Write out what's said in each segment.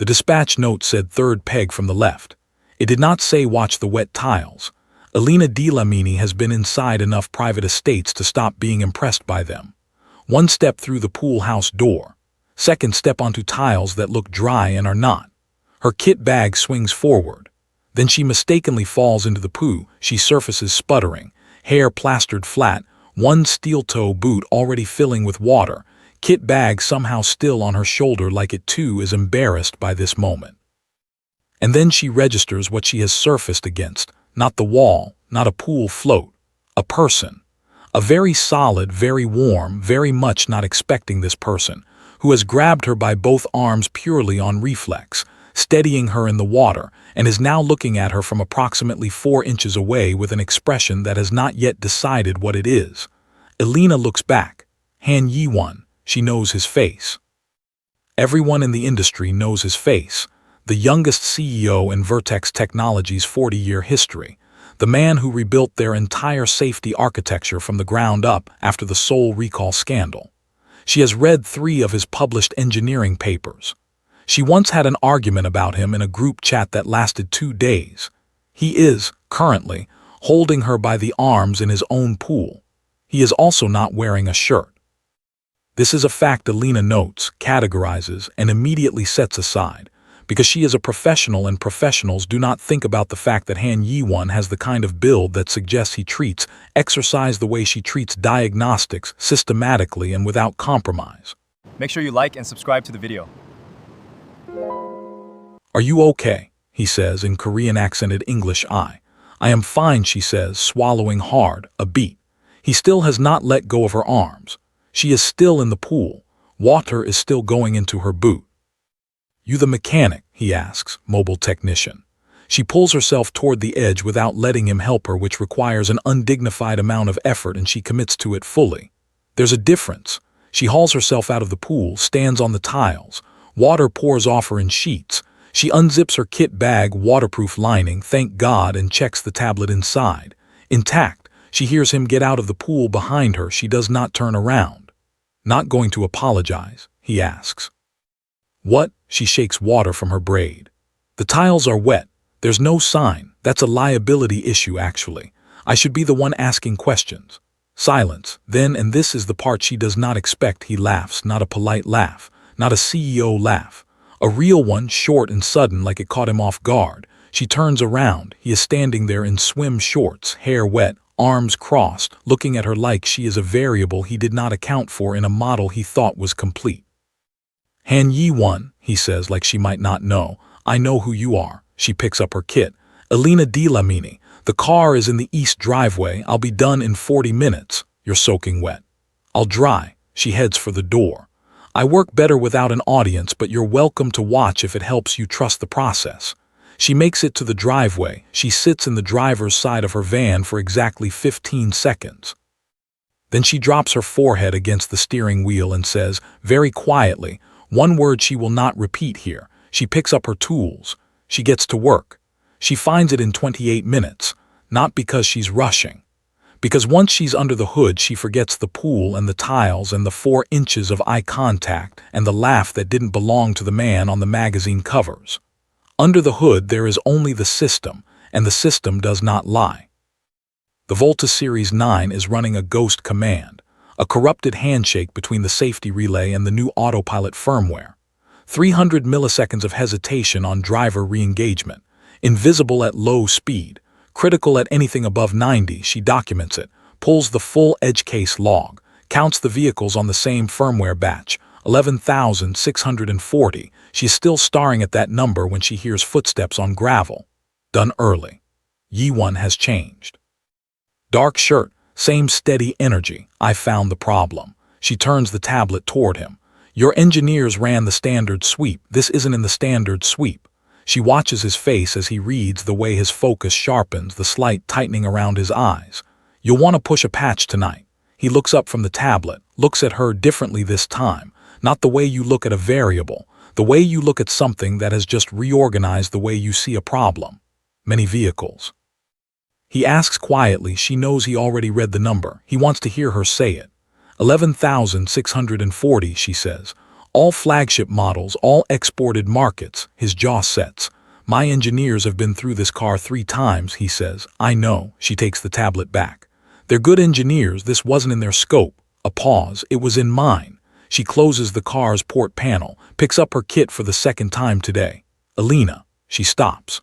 The dispatch note said third peg from the left. It did not say watch the wet tiles. Elena Dlamini has been inside enough private estates to stop being impressed by them. One step through the pool house door. Second step onto tiles that look dry and are not. Her kit bag swings forward. Then she mistakenly falls into the poo. She surfaces sputtering, hair plastered flat, one steel-toe boot already filling with water, kit bag somehow still on her shoulder like it too is embarrassed by this moment. And then she registers what she has surfaced against, not the wall, not a pool float, a person. A very solid, very warm, very much not expecting this person, who has grabbed her by both arms purely on reflex, steadying her in the water, and is now looking at her from approximately 4 inches away with an expression that has not yet decided what it is. Elena looks back. Han Jae-won, she knows his face. Everyone in the industry knows his face. The youngest CEO in Vertex Technologies' 40-year history. The man who rebuilt their entire safety architecture from the ground up after the Seoul recall scandal. She has read 3 of his published engineering papers. She once had an argument about him in a group chat that lasted 2 days. He is, currently, holding her by the arms in his own pool. He is also not wearing a shirt. This is a fact Elena notes, categorizes, and immediately sets aside, because she is a professional and professionals do not think about the fact that Han Jae-won has the kind of build that suggests he treats exercise the way she treats diagnostics, systematically and without compromise. Make sure you like and subscribe to the video. Are you okay? He says in Korean accented English. I am fine, she says, swallowing hard, a beat. He still has not let go of her arms. She is still in the pool. Water is still going into her boot. You the mechanic? He asks, mobile technician. She pulls herself toward the edge without letting him help her, which requires an undignified amount of effort, and she commits to it fully. There's a difference. She hauls herself out of the pool, stands on the tiles. Water pours off her in sheets. She unzips her kit bag, waterproof lining, thank God, and checks the tablet inside. Intact. She hears him get out of the pool behind her. She does not turn around. Not going to apologize? He asks. What? She shakes water from her braid. The tiles are wet. There's no sign. That's a liability issue, actually. I should be the one asking questions. Silence. Then, and this is the part she does not expect, he laughs, not a polite laugh, not a CEO laugh. A real one, short and sudden, like it caught him off guard. She turns around. He is standing there in swim shorts, hair wet, arms crossed, looking at her like she is a variable he did not account for in a model he thought was complete. Han Jae-won, he says like she might not know. I know who you are. She picks up her kit. Elena Dlamini. The car is in the east driveway. I'll be done in 40 minutes. You're soaking wet. I'll dry. She heads for the door. I work better without an audience, but you're welcome to watch if it helps you trust the process. She makes it to the driveway. She sits in the driver's side of her van for exactly 15 seconds. Then she drops her forehead against the steering wheel and says, very quietly, one word she will not repeat here. She picks up her tools. She gets to work. She finds it in 28 minutes, not because she's rushing. Because once she's under the hood, she forgets the pool and the tiles and the 4 inches of eye contact and the laugh that didn't belong to the man on the magazine covers. Under the hood, there is only the system, and the system does not lie. The Volta Series 9 is running a ghost command, a corrupted handshake between the safety relay and the new autopilot firmware. 300 milliseconds of hesitation on driver re-engagement, invisible at low speed, critical at anything above 90. She documents it, pulls the full edge case log, counts the vehicles on the same firmware batch, 11,640. She is still staring at that number when she hears footsteps on gravel. Done early. Jae-won has changed. Dark shirt, same steady energy. I found the problem. She turns the tablet toward him. Your engineers ran the standard sweep. This isn't in the standard sweep. She watches his face as he reads, the way his focus sharpens, the slight tightening around his eyes. You'll want to push a patch tonight. He looks up from the tablet, looks at her differently this time. Not the way you look at a variable, the way you look at something that has just reorganized the way you see a problem. Many vehicles. He asks quietly. She knows he already read the number. He wants to hear her say it. 11,640, she says. All flagship models, all exported markets. His jaw sets. My engineers have been through this car 3 times, he says. I know. She takes the tablet back. They're good engineers. This wasn't in their scope. A pause. It was in mine. She closes the car's port panel, picks up her kit for the 2nd time today. Elena. She stops.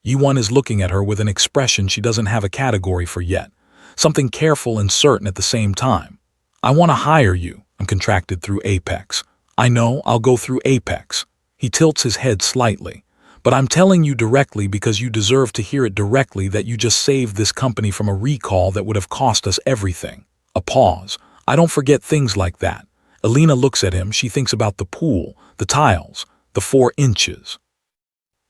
Jae-won is looking at her with an expression she doesn't have a category for yet. Something careful and certain at the same time. I want to hire you. I'm contracted through Apex. I know, I'll go through Apex. He tilts his head slightly. But I'm telling you directly because you deserve to hear it directly that you just saved this company from a recall that would have cost us everything. A pause. I don't forget things like that. Elena looks at him. She thinks about the pool, the tiles, the 4 inches.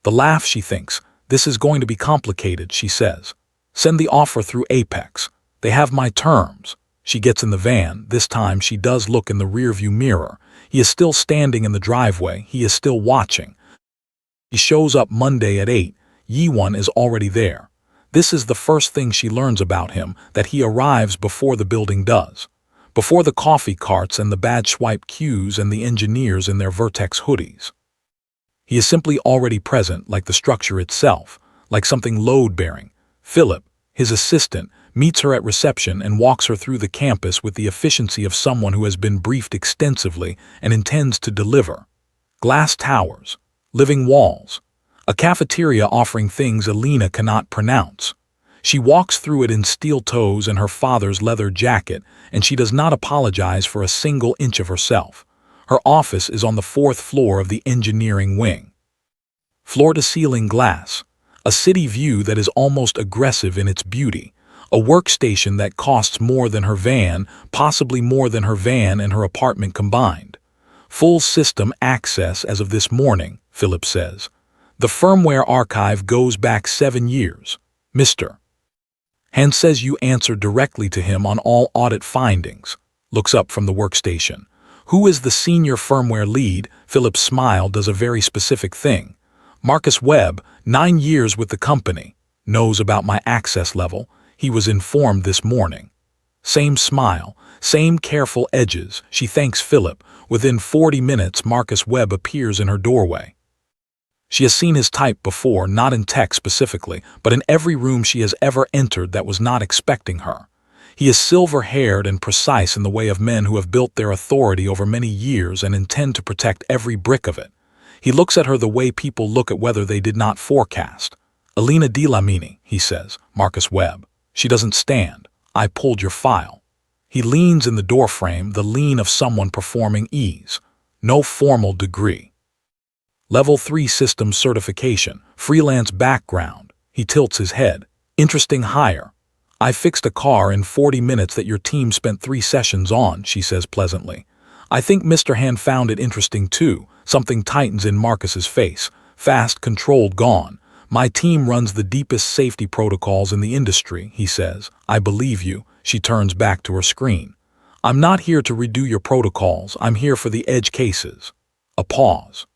The laugh, she thinks. This is going to be complicated, she says. Send the offer through Apex. They have my terms. She gets in the van. This time she does look in the rearview mirror. He is still standing in the driveway. He is still watching. He shows up Monday at 8. Jae-won is already there. This is the first thing she learns about him, that he arrives before the building does. Before the coffee carts and the badge swipe queues and the engineers in their Vertex hoodies. He is simply already present, like the structure itself, like something load-bearing. Philip, his assistant, meets her at reception and walks her through the campus with the efficiency of someone who has been briefed extensively and intends to deliver. Glass towers, living walls, a cafeteria offering things Elena cannot pronounce. She walks through it in steel toes and her father's leather jacket, and she does not apologize for a single inch of herself. Her office is on the 4th floor of the engineering wing. Floor-to-ceiling glass, a city view that is almost aggressive in its beauty, a workstation that costs more than her van, possibly more than her van and her apartment combined. Full system access as of this morning, Philip says. The firmware archive goes back 7 years. Mr. Han says you answer directly to him on all audit findings. Looks up from the workstation. Who is the senior firmware lead? Philip's smile does a very specific thing. Marcus Webb, 9 years with the company. Knows about my access level. He was informed this morning. Same smile, same careful edges. She thanks Philip. Within 40 minutes, Marcus Webb appears in her doorway. She has seen his type before, not in tech specifically, but in every room she has ever entered that was not expecting her. He is silver-haired and precise in the way of men who have built their authority over many years and intend to protect every brick of it. He looks at her the way people look at weather they did not forecast. Elena Dlamini, he says. Marcus Webb. She doesn't stand. I pulled your file. He leans in the doorframe, the lean of someone performing ease. No formal degree. Level 3 systems certification, freelance background. He tilts his head. Interesting hire. I fixed a car in 40 minutes that your team spent 3 sessions on, she says pleasantly. I think Mr. Han found it interesting too. Something tightens in Marcus's face. Fast, controlled, gone. My team runs the deepest safety protocols in the industry, he says. I believe you. She turns back to her screen. I'm not here to redo your protocols. I'm here for the edge cases. A pause.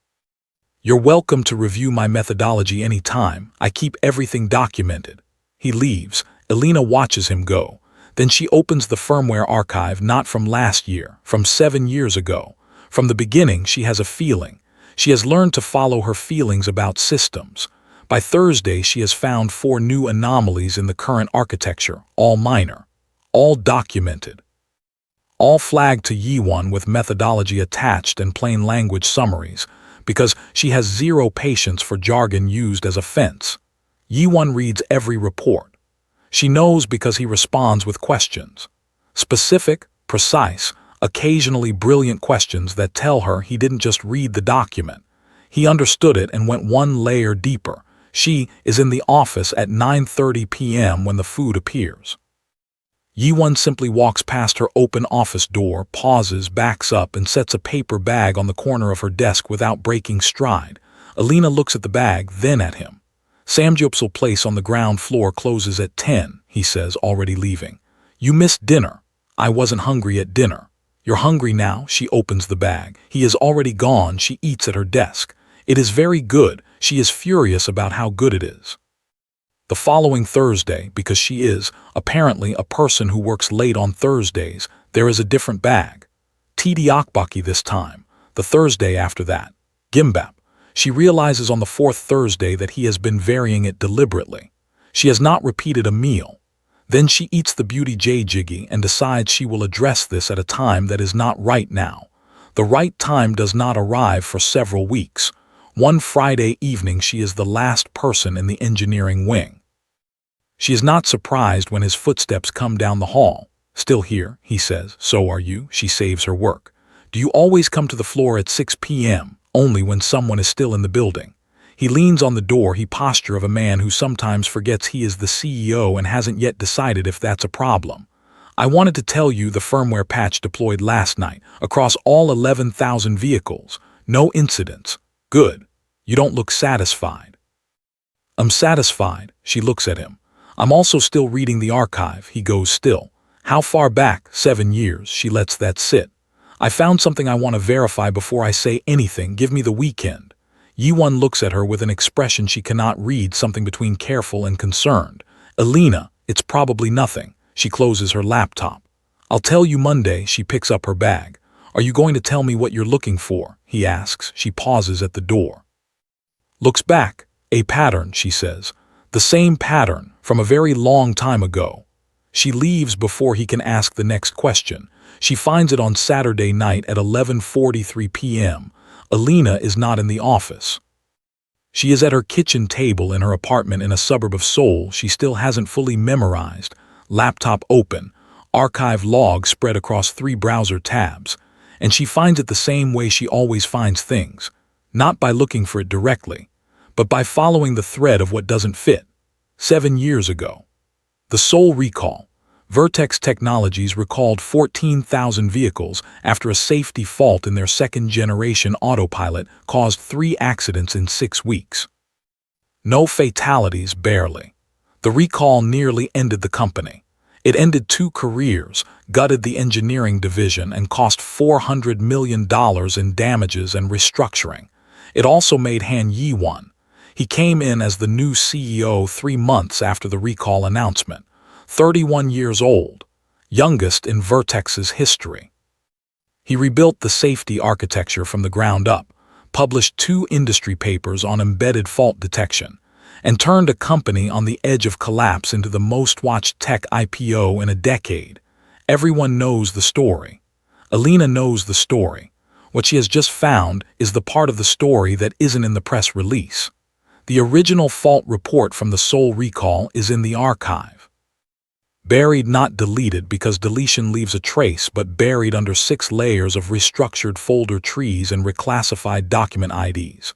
You're welcome to review my methodology any time. I keep everything documented. He leaves. Elena watches him go. Then she opens the firmware archive, not from last year, from 7 years ago. From the beginning, she has a feeling. She has learned to follow her feelings about systems. By Thursday, she has found 4 new anomalies in the current architecture, all minor, all documented, all flagged to Jae-won with methodology attached and plain language summaries, because she has zero patience for jargon used as a fence. Jae-won reads every report. She knows because he responds with questions. Specific, precise, occasionally brilliant questions that tell her he didn't just read the document. He understood it and went one layer deeper. She is in the office at 9:30 p.m. when the food appears. Jae-won simply walks past her open office door, pauses, backs up, and sets a paper bag on the corner of her desk without breaking stride. Elena looks at the bag, then at him. Samgyeopsal place on the ground floor closes at 10, he says, already leaving. You missed dinner. I wasn't hungry at dinner. You're hungry now? She opens the bag. He is already gone. She eats at her desk. It is very good. She is furious about how good it is. The following Thursday, because she is, apparently, a person who works late on Thursdays, there is a different bag. Tteokbokki this time. The Thursday after that. Gimbap. She realizes on the fourth Thursday that he has been varying it deliberately. She has not repeated a meal. Then she eats the beauty jjiggy and decides she will address this at a time that is not right now. The right time does not arrive for several weeks. One Friday evening she is the last person in the engineering wing. She is not surprised when his footsteps come down the hall. "Still here," he says. "So are you." She saves her work. "Do you always come to the floor at 6 p.m., only when someone is still in the building?" He leans on the door, he posture of a man who sometimes forgets he is the CEO and hasn't yet decided if that's a problem. "I wanted to tell you the firmware patch deployed last night, across all 11,000 vehicles. No incidents." "Good. You don't look satisfied." "I'm satisfied." She looks at him. "I'm also still reading the archive." He goes, "Still. How far back?" 7 years. She lets that sit. "I found something I want to verify before I say anything. Give me the weekend." Jae-won looks at her with an expression she cannot read, something between careful and concerned. "Elena, it's probably nothing." She closes her laptop. "I'll tell you Monday." She picks up her bag. "Are you going to tell me what you're looking for?" he asks. She pauses at the door. Looks back. "A pattern," she says. "The same pattern, from a very long time ago." She leaves before he can ask the next question. She finds it on Saturday night at 11:43 p.m. Elena is not in the office. She is at her kitchen table in her apartment in a suburb of Seoul. She still hasn't fully memorized. Laptop open, archive log spread across 3 browser tabs, and she finds it the same way she always finds things, not by looking for it directly, but by following the thread of what doesn't fit. 7 years ago. The Seoul recall. Vertex Technologies recalled 14,000 vehicles after a safety fault in their second-generation autopilot caused 3 accidents in 6 weeks. No fatalities, barely. The recall nearly ended the company. It ended 2 careers, gutted the engineering division, and cost $400 million in damages and restructuring. It also made Han Jae-won. He came in as the new CEO 3 months after the recall announcement. 31 years old, youngest in Vertex's history. He rebuilt the safety architecture from the ground up, published 2 industry papers on embedded fault detection, and turned a company on the edge of collapse into the most-watched tech IPO in a decade. Everyone knows the story. Elena knows the story. What she has just found is the part of the story that isn't in the press release. The original fault report from the Seoul recall is in the archive. Buried, not deleted, because deletion leaves a trace, but buried under 6 layers of restructured folder trees and reclassified document IDs.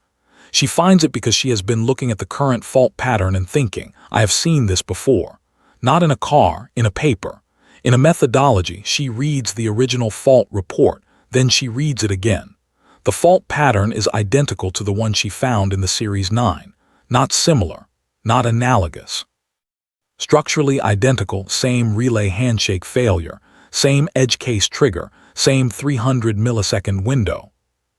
She finds it because she has been looking at the current fault pattern and thinking, "I have seen this before." Not in a car, in a paper. In a methodology, she reads the original fault report, then she reads it again. The fault pattern is identical to the one she found in the Series 9. Not similar, not analogous. Structurally identical, same relay handshake failure, same edge case trigger, same 300 millisecond window.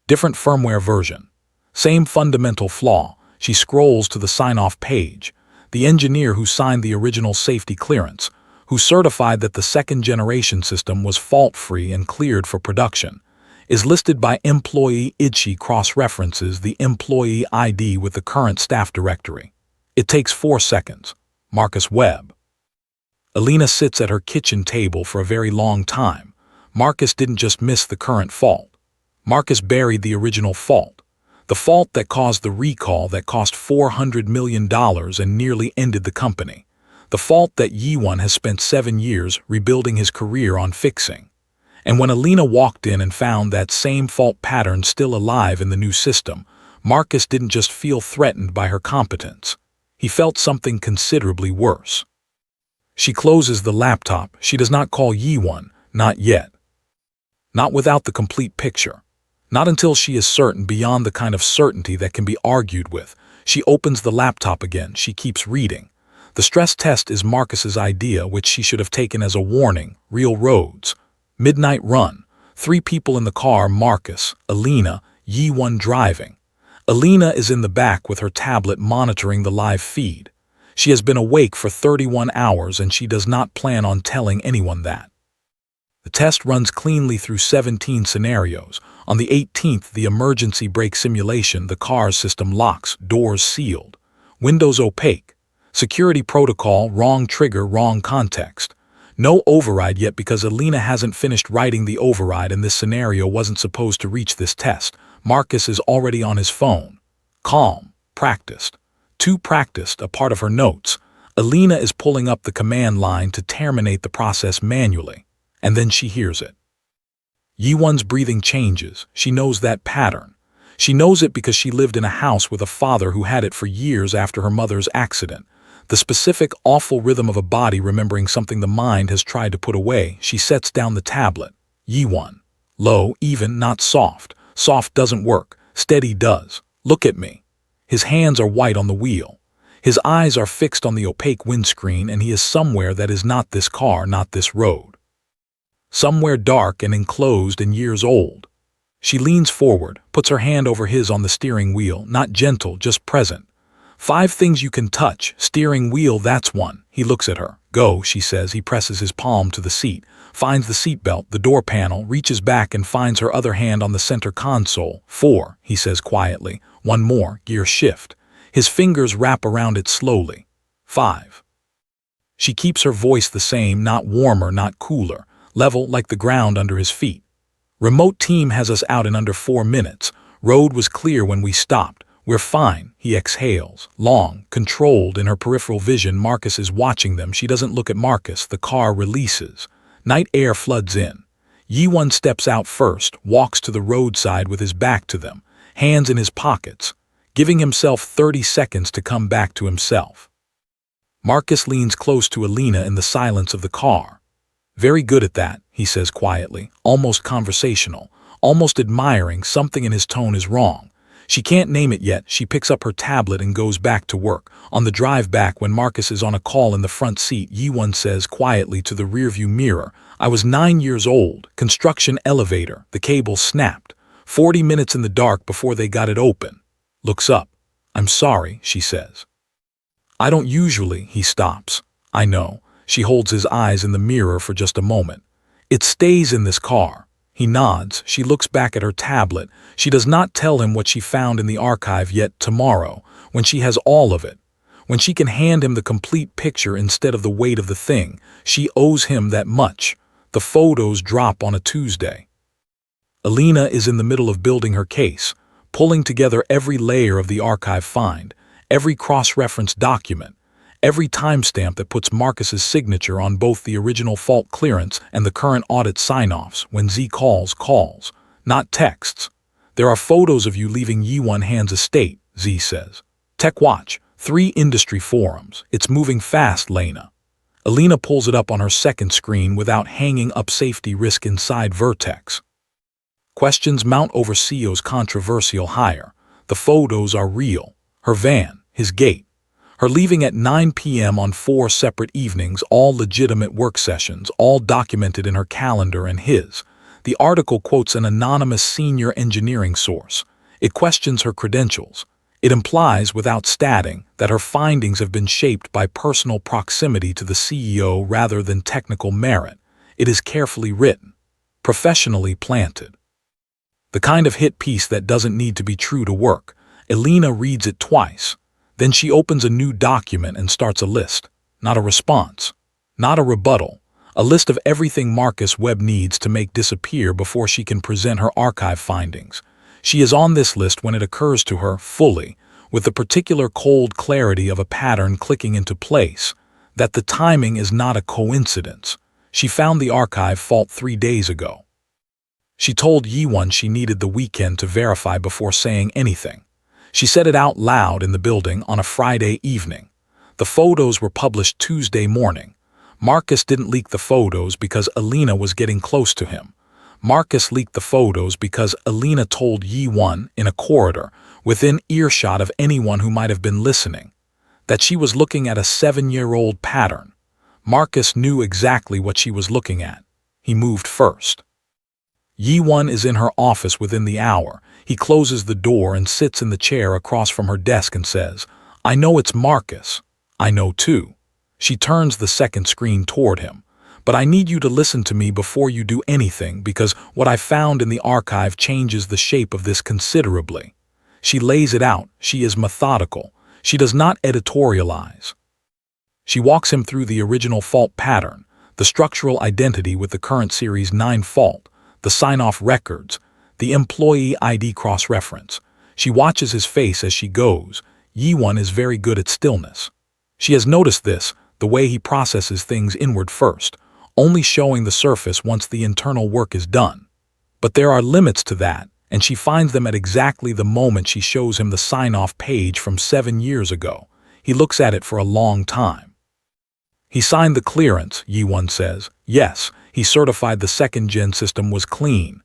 Different firmware version. Same fundamental flaw. She scrolls to the sign-off page. The engineer who signed the original safety clearance, who certified that the second-generation system was fault-free and cleared for production, is listed by employee ID. She cross-references the employee ID with the current staff directory. It takes 4 seconds. Marcus Webb. Elena sits at her kitchen table for a very long time. Marcus didn't just miss the current fault. Marcus buried the original fault. The fault that caused the recall that cost $400 million and nearly ended the company. The fault that Jae-won has spent 7 years rebuilding his career on fixing. And when Elena walked in and found that same fault pattern still alive in the new system, Marcus didn't just feel threatened by her competence. He felt something considerably worse. She closes the laptop. She does not call Jae-won, not yet. Not without the complete picture. Not until she is certain beyond the kind of certainty that can be argued with. She opens the laptop again. She keeps reading. The stress test is Marcus's idea, which she should have taken as a warning. Real roads. Midnight run. 3 people in the car, Marcus, Elena, Jae-won driving. Elena is in the back with her tablet monitoring the live feed. She has been awake for 31 hours and she does not plan on telling anyone that. The test runs cleanly through 17 scenarios. On the 18th, the emergency brake simulation, the car's system locks, doors sealed, windows opaque, security protocol, wrong trigger, wrong context. No override yet because Elena hasn't finished writing the override and this scenario wasn't supposed to reach this test. Marcus is already on his phone. Calm, practiced. Too practiced, a part of her notes. Elena is pulling up the command line to terminate the process manually. And then she hears it. Jae-won's breathing changes. She knows that pattern. She knows it because she lived in a house with a father who had it for years after her mother's accident. The specific, awful rhythm of a body remembering something the mind has tried to put away. She sets down the tablet. Jae-won. Low, even, not soft. Soft doesn't work. Steady does. Look at me. His hands are white on the wheel. His eyes are fixed on the opaque windscreen, and he is somewhere that is not this car, not this road. Somewhere dark and enclosed and years old. She leans forward, puts her hand over his on the steering wheel, not gentle, just present. 5 things you can touch. Steering wheel, that's one. He looks at her. Go, she says. He presses his palm to the seat, finds the seatbelt, the door panel, reaches back and finds her other hand on the center console. 4, he says quietly. 1 more, gear shift. His fingers wrap around it slowly. 5. She keeps her voice the same, not warmer, not cooler. Level like the ground under his feet. Remote team has us out in under 4 minutes. Road was clear when we stopped. We're fine, he exhales. Long, controlled in her peripheral vision, Marcus is watching them. She doesn't look at Marcus. The car releases. Night air floods in. Jae-won steps out first, walks to the roadside with his back to them, hands in his pockets, giving himself 30 seconds to come back to himself. Marcus leans close to Elena in the silence of the car. Very good at that, he says quietly, almost conversational, almost admiring. Something in his tone is wrong. She can't name it yet. She picks up her tablet and goes back to work. On the drive back, when Marcus is on a call in the front seat, Jae-won says quietly to the rearview mirror, I was 9 years old. Construction elevator. The cable snapped. 40 minutes in the dark before they got it open. Looks up. I'm sorry, she says. I don't usually, he stops. I know. She holds his eyes in the mirror for just a moment. It stays in this car. He nods. She looks back at her tablet. She does not tell him what she found in the archive yet. Tomorrow, when she has all of it, when she can hand him the complete picture instead of the weight of the thing, she owes him that much. The photos drop on a Tuesday. Elena is in the middle of building her case, pulling together every layer of the archive find, every cross-reference document, every timestamp that puts Marcus's signature on both the original fault clearance and the current audit sign-offs. When Z calls, not texts. There are photos of you leaving Jae-won Han's estate, Z says. Tech watch, 3 industry forums. It's moving fast, Lena. Elena pulls it up on her second screen without hanging up. Safety risk inside Vertex. Questions mount over CEO's controversial hire. The photos are real. Her van, his gate. Her leaving at 9 p.m. on 4 separate evenings, all legitimate work sessions, all documented in her calendar and his. The article quotes an anonymous senior engineering source. It questions her credentials. It implies, without statting, that her findings have been shaped by personal proximity to the CEO rather than technical merit. It is carefully written, professionally planted. The kind of hit piece that doesn't need to be true to work. Elena reads it twice. Then she opens a new document and starts a list. Not a response. Not a rebuttal. A list of everything Marcus Webb needs to make disappear before she can present her archive findings. She is on this list when it occurs to her, fully, with the particular cold clarity of a pattern clicking into place, that the timing is not a coincidence. She found the archive fault 3 days ago. She told Jae-won she needed the weekend to verify before saying anything. She said it out loud in the building on a Friday evening. The photos were published Tuesday morning. Marcus didn't leak the photos because Elena was getting close to him. Marcus leaked the photos because Elena told Jae-won in a corridor, within earshot of anyone who might have been listening, that she was looking at a 7-year-old pattern. Marcus knew exactly what she was looking at. He moved first. Jae-won is in her office within the hour. He closes the door and sits in the chair across from her desk and says, I know it's Marcus. I know too. She turns the second screen toward him. But I need you to listen to me before you do anything, because what I found in the archive changes the shape of this considerably. She lays it out. She is methodical. She does not editorialize. She walks him through the original fault pattern, the structural identity with the current Series 9 fault, the sign-off records, the employee ID cross-reference. She watches his face as she goes. Jae-won is very good at stillness. She has noticed this, the way he processes things inward first, only showing the surface once the internal work is done. But there are limits to that, and she finds them at exactly the moment she shows him the sign-off page from 7 years ago. He looks at it for a long time. He signed the clearance, Jae-won says. Yes, he certified the second-gen system was clean.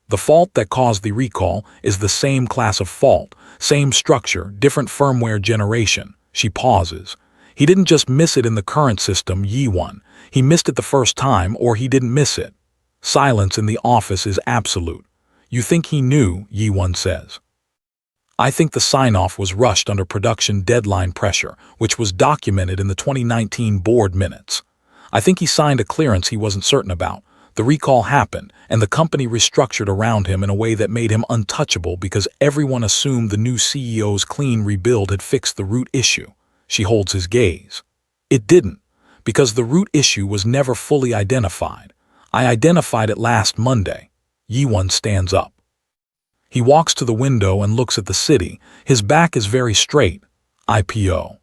The fault that caused the recall is the same class of fault, same structure, different firmware generation. She pauses. He didn't just miss it in the current system, Jae-won. He missed it the first time, or he didn't miss it. Silence in the office is absolute. You think he knew, Jae-won says. I think the sign-off was rushed under production deadline pressure, which was documented in the 2019 board minutes. I think he signed a clearance he wasn't certain about. The recall happened, and the company restructured around him in a way that made him untouchable because everyone assumed the new CEO's clean rebuild had fixed the root issue. She holds his gaze. It didn't, because the root issue was never fully identified. I identified it last Monday. Jae-won stands up. He walks to the window and looks at the city. His back is very straight. IPO.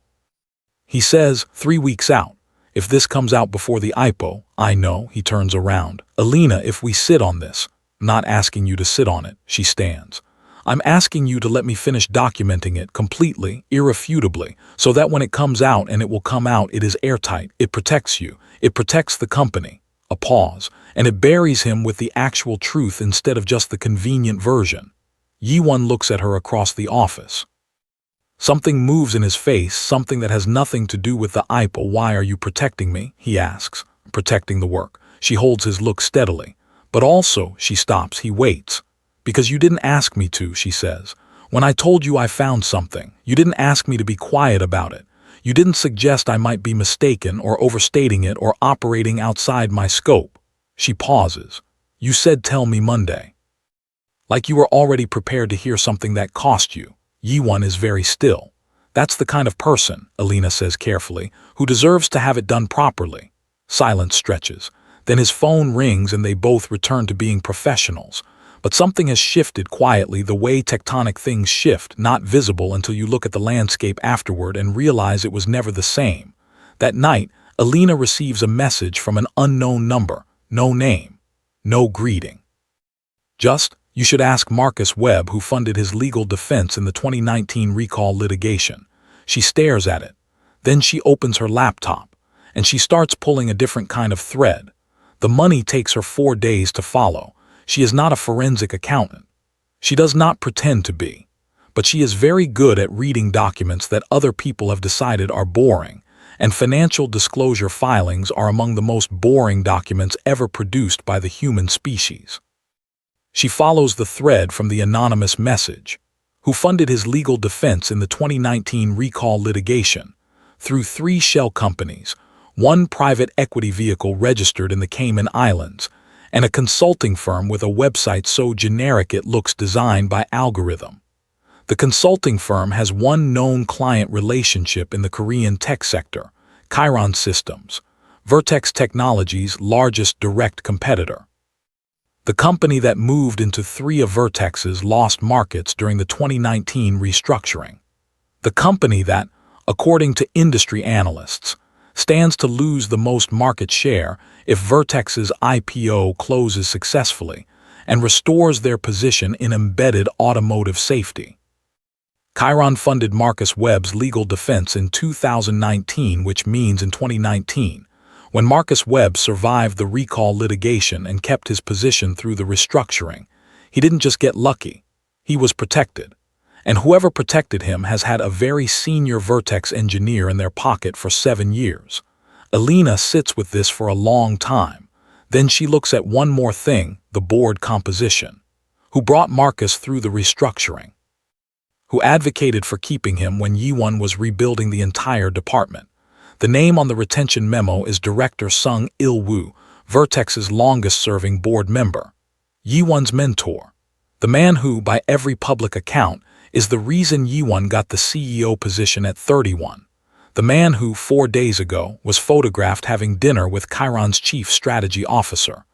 He says, 3 weeks out. If this comes out before the IPO, I know. He turns around. Elena, if we sit on this. I'm not asking you to sit on it. She stands. I'm asking you to let me finish documenting it completely, irrefutably, so that when it comes out, and it will come out, it is airtight. It protects you. It protects the company. A pause, and it buries him with the actual truth instead of just the convenient version. Jae-won looks at her across the office. Something moves in his face, something that has nothing to do with the IPO. Why are you protecting me? He asks. Protecting the work. She holds his look steadily. But also, she stops. He waits. Because you didn't ask me to, she says. When I told you I found something, you didn't ask me to be quiet about it. You didn't suggest I might be mistaken or overstating it or operating outside my scope. She pauses. You said tell me Monday. Like you were already prepared to hear something that cost you. Jae-won is very still. That's the kind of person, Elena says carefully, who deserves to have it done properly. Silence stretches. Then his phone rings and they both return to being professionals. But something has shifted quietly, the way tectonic things shift, not visible until you look at the landscape afterward and realize it was never the same. That night, Elena receives a message from an unknown number. No name. No greeting. Just, you should ask Marcus Webb, who funded his legal defense in the 2019 recall litigation. She stares at it. Then she opens her laptop, and she starts pulling a different kind of thread. The money takes her 4 days to follow. She is not a forensic accountant. She does not pretend to be. But she is very good at reading documents that other people have decided are boring, and financial disclosure filings are among the most boring documents ever produced by the human species. She follows the thread from the anonymous message, who funded his legal defense in the 2019 recall litigation, through 3 shell companies, 1 private equity vehicle registered in the Cayman Islands, and a consulting firm with a website so generic it looks designed by algorithm. The consulting firm has 1 known client relationship in the Korean tech sector, Chiron Systems, Vertex Technologies' largest direct competitor. The company that moved into 3 of Vertex's lost markets during the 2019 restructuring. The company that, according to industry analysts, stands to lose the most market share if Vertex's IPO closes successfully and restores their position in embedded automotive safety. Chiron funded Marcus Webb's legal defense in 2019, which means in 2019, when Marcus Webb survived the recall litigation and kept his position through the restructuring, he didn't just get lucky, he was protected. And whoever protected him has had a very senior Vertex engineer in their pocket for 7 years. Elena sits with this for a long time. Then she looks at one more thing, the board composition. Who brought Marcus through the restructuring? Who advocated for keeping him when Jae-won was rebuilding the entire department? The name on the retention memo is Director Sung Il-woo, Vertex's longest-serving board member. Jae-won's mentor. The man who, by every public account, is the reason Jae-won got the CEO position at 31. The man who, 4 days ago, was photographed having dinner with Chiron's chief strategy officer.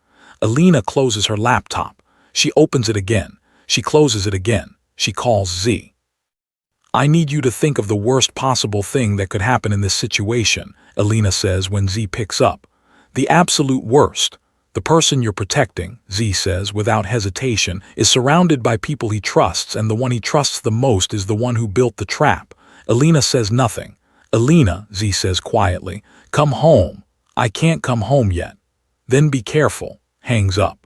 Elena closes her laptop. She opens it again. She closes it again. She calls Z. "I need you to think of the worst possible thing that could happen in this situation," Elena says when Z picks up. "The absolute worst. The person you're protecting," Z says without hesitation, "is surrounded by people he trusts, and the one he trusts the most is the one who built the trap." Elena says nothing. "Elena," Z says quietly, "come home." "I can't come home yet." "Then be careful." Hangs up.